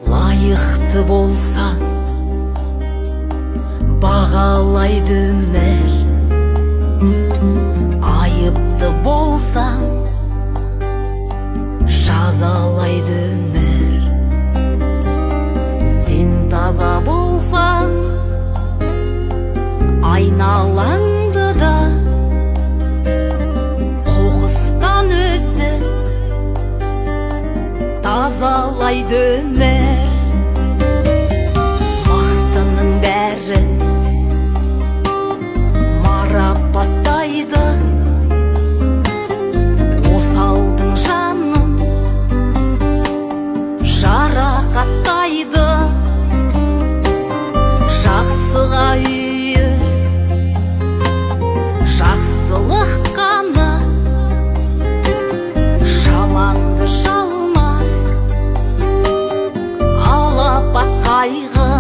Лайықты болсаң бағалайды өмір, айыпты болсаң жазалайды өмір. Сен таза болсаң айналаңды да қоқыстан өзі тазалайды өмір. Мақтының бәрін марапаттайды, осалдың жанын жарақаттайды. Жақсыға үйір, жақсылық қана, жаманды жалма, алапат қайғы.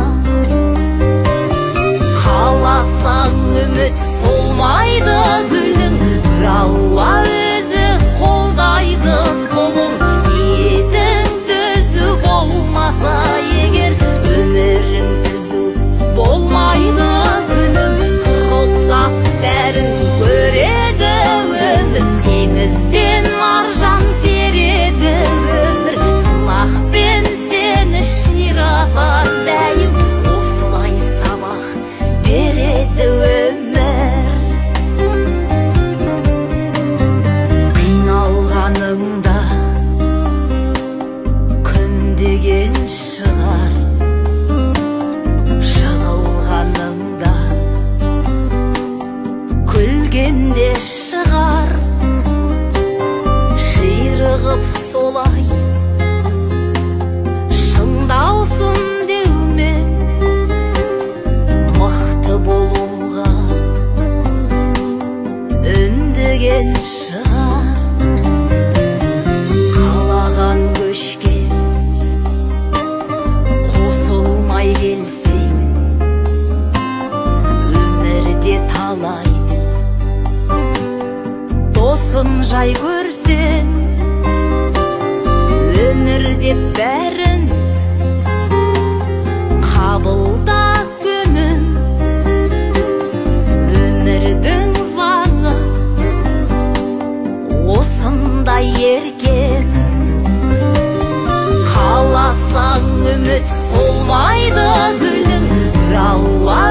Қаласаң үміт солмайды гүлің, бір Алла өзі қолдайды қолың. Ниетің түзу болмаса егер, өмірің түзу болмайды күнім. Сұрқылдап бәрін көреді өмір, теңізден маржан тереді өмір. Сынақпен сені ширатар дәйім, осылай сабақ береді өмір. Қиналғаныңда күн деген шығар, жығылғаныңда күлгенде шығар. Ширығып солай шыңдалсын деумен, мықты болуға үндеген шығар. Қалаған көшке қосылмай келсең, өмірде талай досын жай көрсең, өмірде бәрін қабылда күнім. Өмірдің заңы осындай еркен. Қаласаң үміт солмайды гүлің, бір Алла